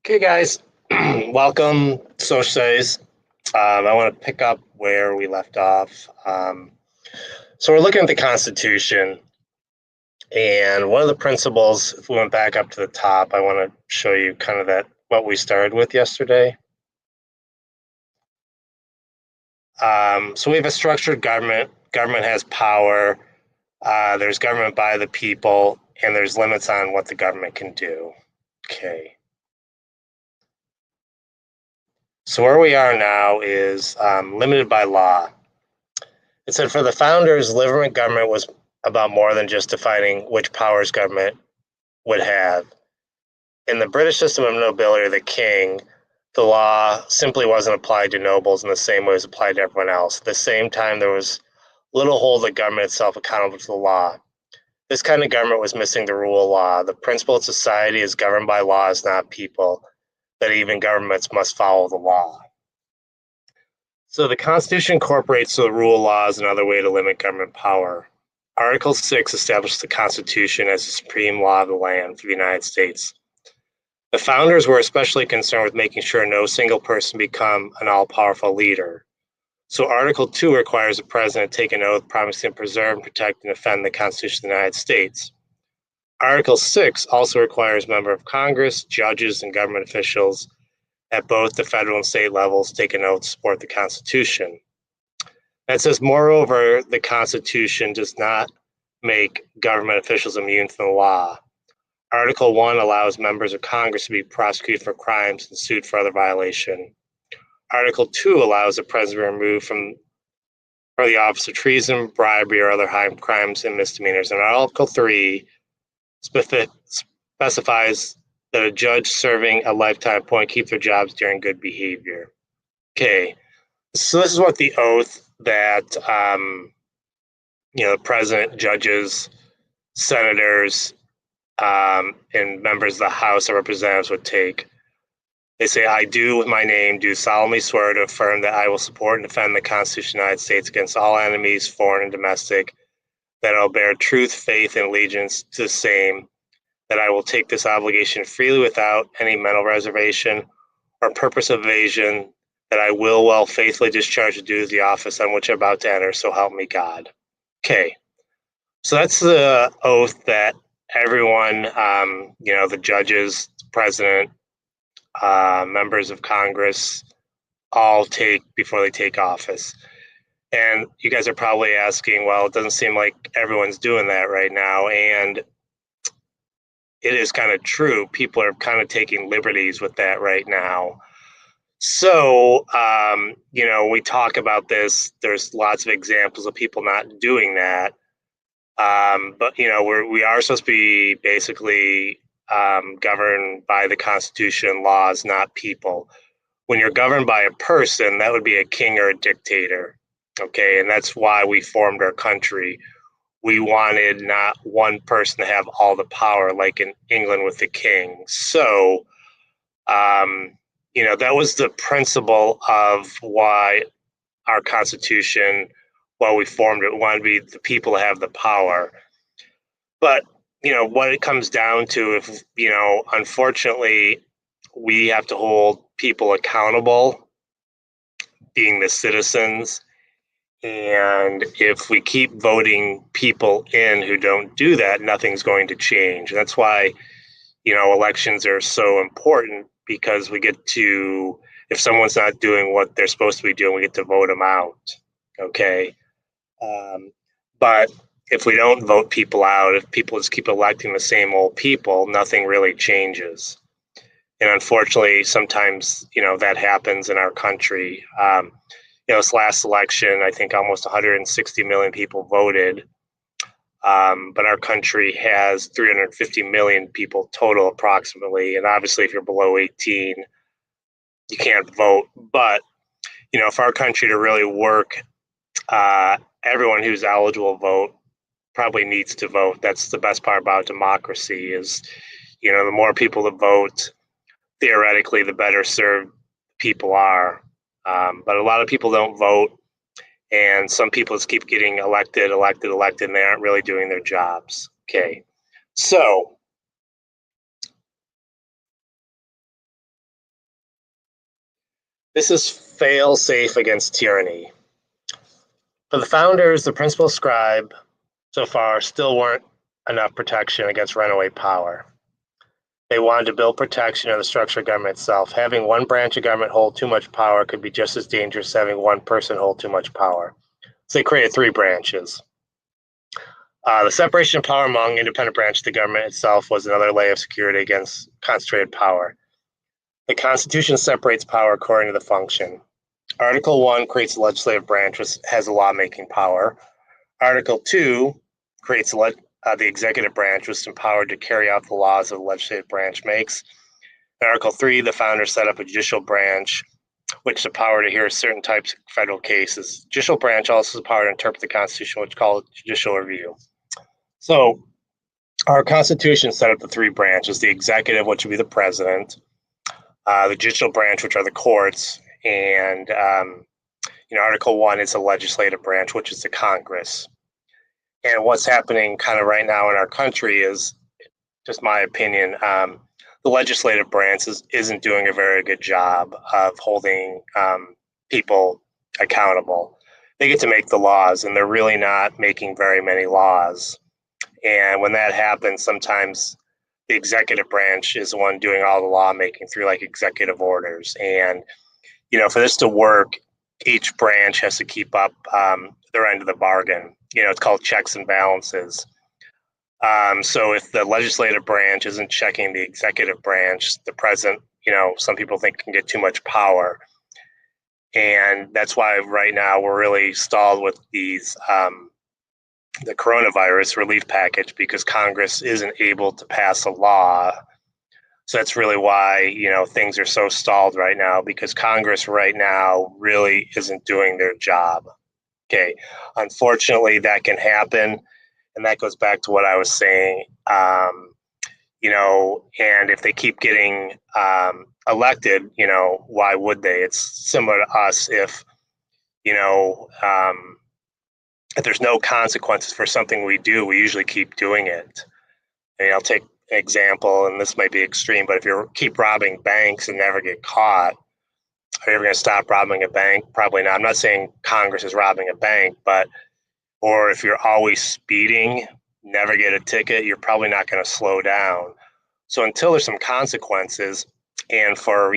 Okay, guys, welcome to Social Studies. I want to pick up where we left off. So we're looking at the Constitution, and one of the principles, if we went back up to the top, I want to show you kind of that what we started with yesterday. So we have a structured government. Government has power. There's government by the people, and there's limits on what the government can do. Okay. So where we are now is limited by law. It said for the founders, liberal government was about more than just defining which powers government would have. In the British system of nobility, the king, the law simply wasn't applied to nobles in the same way it was applied to everyone else. At the same time, there was little hold of government itself accountable to the law. This kind of government was missing the rule of law. The principle of society is governed by laws, not people, that even governments must follow the law. So the Constitution incorporates the rule of law as another way to limit government power. Article 6 establishes the Constitution as the supreme law of the land for the United States. The founders were especially concerned with making sure no single person become an all-powerful leader. So Article 2 requires the president to take an oath promising to preserve, protect, and defend the Constitution of the United States. Article 6 also requires members of Congress, judges, and government officials at both the federal and state levels take an oath to support the Constitution. And it says, moreover, the Constitution does not make government officials immune from the law. Article 1 allows members of Congress to be prosecuted for crimes and sued for other violation. Article 2 allows the president to be removed from for the office of treason, bribery, or other high crimes and misdemeanors. And Article 3 specifies that a judge serving a lifetime appointment keep their jobs during good behavior. Okay, so this is what the oath that the president, judges, senators, and members of the House of Representatives would take. They say, I do with my name, do solemnly swear to affirm that I will support and defend the Constitution of the United States against all enemies, foreign and domestic, that I will bear truth, faith, and allegiance to the same, that I will take this obligation freely without any mental reservation or purpose of evasion, that I will well faithfully discharge the duties of the office on which I'm about to enter, so help me God. Okay, so that's the oath that everyone, the judges, the president, members of Congress, all take before they take office. And you guys are probably asking, well, it doesn't seem like everyone's doing that right now. And it is kind of true. People are kind of taking liberties with that right now. So, we talk about this. There's lots of examples of people not doing that. But we are supposed to be basically governed by the Constitution, laws, not people. When you're governed by a person, that would be a king or a dictator. Okay, and that's why we formed our country. We wanted not one person to have all the power, like in England with the king. So, that was the principle of why our Constitution, why we formed it, we wanted to be the people to have the power. But, what it comes down to, if, unfortunately, we have to hold people accountable, being the citizens. And if we keep voting people in who don't do that, nothing's going to change. That's why, elections are so important because we get to, if someone's not doing what they're supposed to be doing, we get to vote them out. Okay. But if we don't vote people out, if people just keep electing the same old people, nothing really changes. And unfortunately, sometimes, that happens in our country. This last election, I think almost 160 million people voted. But our country has 350 million people total, approximately. And obviously, if you're below 18, you can't vote. But, for our country to really work, everyone who's eligible to vote probably needs to vote. That's the best part about democracy is, the more people that vote, theoretically, the better served people are. But a lot of people don't vote, and some people just keep getting elected, and they aren't really doing their jobs. Okay, so This is fail safe against tyranny. For the founders, the principal scribe so far still weren't enough protection against runaway power. They wanted to build protection of the structure of government itself. Having one branch of government hold too much power could be just as dangerous as having one person hold too much power. So they created three branches. The separation of power among independent branches of the government itself was another layer of security against concentrated power. The Constitution separates power according to the function. Article 1 creates the legislative branch, which has a lawmaking power. Article 2 creates the executive branch, which is empowered to carry out the laws that the legislative branch makes. In Article 3, the founders set up a judicial branch, which is the power to hear certain types of federal cases. Judicial branch also has the power to interpret the Constitution, which is called judicial review. So our Constitution set up the three branches: the executive, which would be the president, the judicial branch, which are the courts, and Article 1 is the legislative branch, which is the Congress. And what's happening kind of right now in our country is, just my opinion, the legislative branch isn't doing a very good job of holding people accountable. They get to make the laws, and they're really not making very many laws. And when that happens, sometimes the executive branch is the one doing all the lawmaking through like executive orders. And, for this to work, each branch has to keep up their end of the bargain. It's called checks and balances. So if the legislative branch isn't checking the executive branch, the president, some people think can get too much power. And that's why right now we're really stalled with these the coronavirus relief package, because Congress isn't able to pass a law. So that's really why, things are so stalled right now, because Congress right now really isn't doing their job. Okay. Unfortunately, that can happen. And that goes back to what I was saying. And if they keep getting elected, why would they? It's similar to us. If there's no consequences for something we do, we usually keep doing it. And I'll take an example, and this might be extreme, but if you keep robbing banks and never get caught, are you ever going to stop robbing a bank? Probably not. I'm not saying Congress is robbing a bank, or if you're always speeding, never get a ticket, you're probably not going to slow down. So until there's some consequences, and for,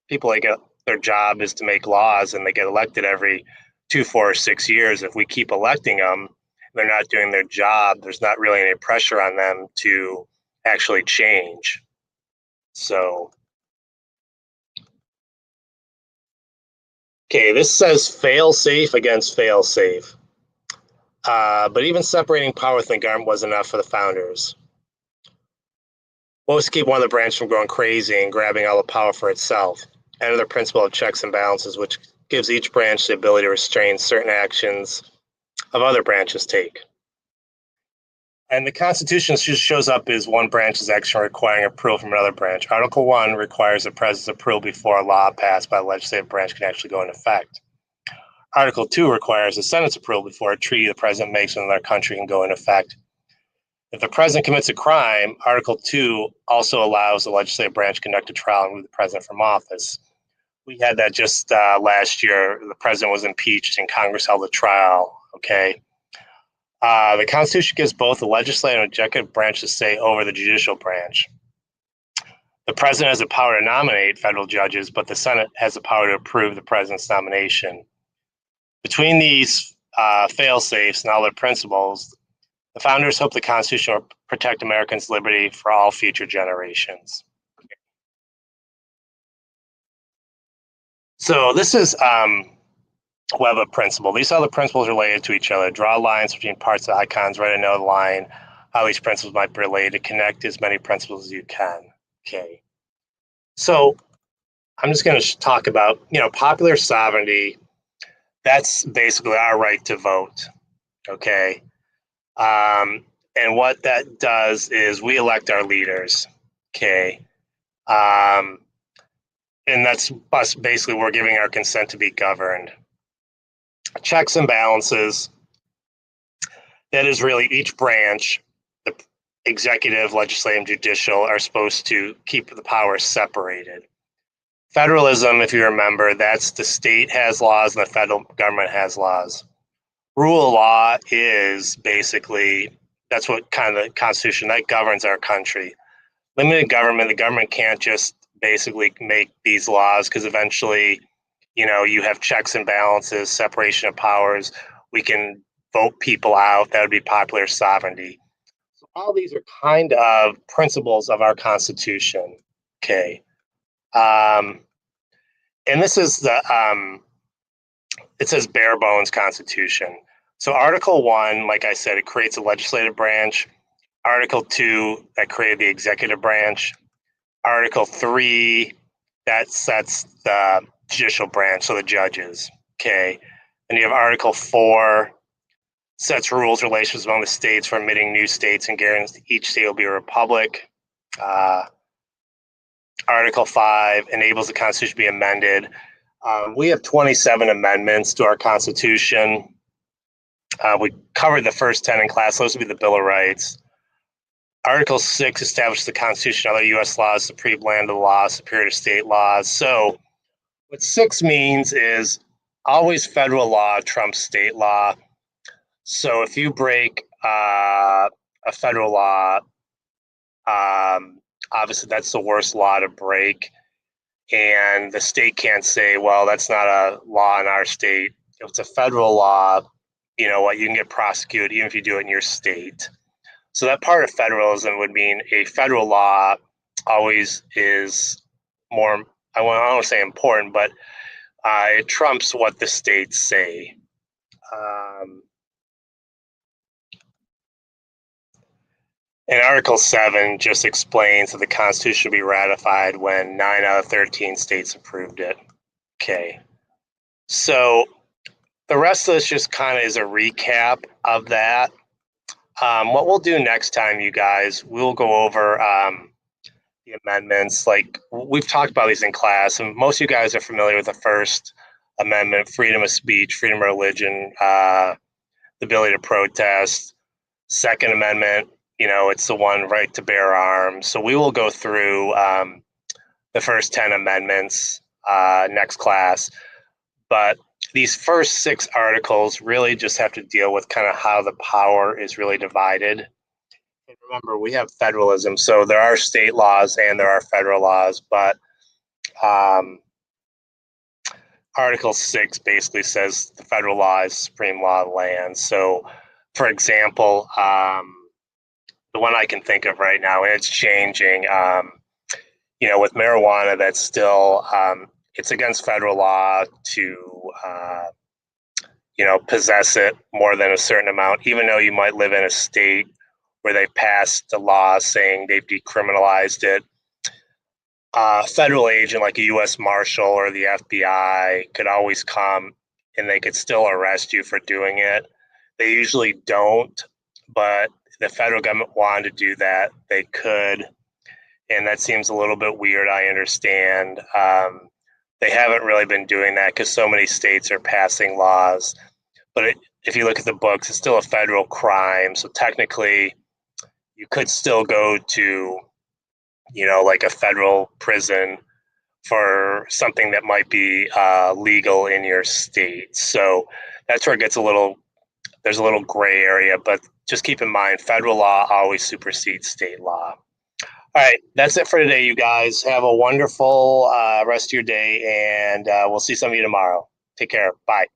people like their job is to make laws and they get elected every 2, 4, or 6 years, if we keep electing them, they're not doing their job, there's not really any pressure on them to actually change. So, okay, this says fail safe against fail safe. But even separating power within the government was enough for the founders. What was to keep one of the branches from going crazy and grabbing all the power for itself? Another principle of checks and balances, which gives each branch the ability to restrain certain actions of other branches take. And the Constitution just shows up as one branch's action requiring approval from another branch. Article 1 requires the president's approval before a law passed by the legislative branch can actually go into effect. Article 2 requires the Senate's approval before a treaty the president makes with another country can go into effect. If the president commits a crime, Article 2 also allows the legislative branch to conduct a trial and remove the president from office. We had that just last year. The president was impeached and Congress held a trial. Okay. The Constitution gives both the legislative and executive branches say over the judicial branch. The president has the power to nominate federal judges, but the Senate has the power to approve the president's nomination. Between these fail-safes and all their principles, the founders hope the Constitution will protect Americans' liberty for all future generations. So this is web of principle. These are the principles related to each other. Draw lines between parts of icons, write another line, how these principles might be related, to connect as many principles as you can. Okay. So I'm just going to talk about, popular sovereignty. That's basically our right to vote. Okay. And what that does is we elect our leaders. Okay. And that's us, basically we're giving our consent to be governed. Checks and balances, that is really each branch, the executive, legislative, judicial, are supposed to keep the powers separated. Federalism, if you remember, that's the state has laws and the federal government has laws. Rule of law is basically, that's what kind of the Constitution that governs our country. Limited government, the government can't just basically make these laws because eventually, you have checks and balances, separation of powers. We can vote people out. That would be popular sovereignty. So all these are kind of principles of our Constitution. Okay. And this is it says bare bones Constitution. So Article 1, like I said, it creates a legislative branch. Article 2, that created the executive branch. Article 3, that sets the judicial branch, so the judges. Okay. And you have Article 4, sets rules, relations among the states for admitting new states and guarantees each state will be a republic. Article 5 enables the Constitution to be amended. We have 27 amendments to our Constitution. We covered the first 10 in class. Those would be the Bill of Rights. Article 6 establishes the Constitution and other U.S. laws, supreme land of the law, superior to state laws. So what 6 means is always federal law trumps state law. So if you break a federal law, obviously that's the worst law to break. And the state can't say, well, that's not a law in our state. If it's a federal law, you know what, you can get prosecuted even if you do it in your state. So that part of federalism would mean a federal law always is more, I don't want to say important, but it trumps what the states say. And Article 7 just explains that the Constitution should be ratified when 9 out of 13 states approved it. Okay. So the rest of this just kind of is a recap of that. What we'll do next time, you guys, we'll go over the amendments. Like we've talked about these in class, and most of you guys are familiar with the First Amendment: freedom of speech, freedom of religion, the ability to protest. Second Amendment, it's the one right to bear arms. So we will go through the first 10 amendments next class. But these first 6 articles really just have to deal with kind of how the power is really divided. And remember, we have federalism, so there are state laws and there are federal laws, but Article 6 basically says the federal law is supreme law of the land. So, for example, the one I can think of right now, and it's changing, with marijuana, that's still, it's against federal law to, possess it more than a certain amount, even though you might live in a state where they passed a law saying they've decriminalized it. A federal agent like a U.S. Marshal or the FBI could always come and they could still arrest you for doing it. They usually don't, but the federal government wanted to do that, they could. And that seems a little bit weird, I understand. They haven't really been doing that because so many states are passing laws. But if you look at the books, it's still a federal crime. So technically, you could still go to, like a federal prison for something that might be legal in your state. So that's where it gets there's a little gray area, but just keep in mind, federal law always supersedes state law. All right, that's it for today, you guys. Have a wonderful rest of your day, and we'll see some of you tomorrow. Take care. Bye.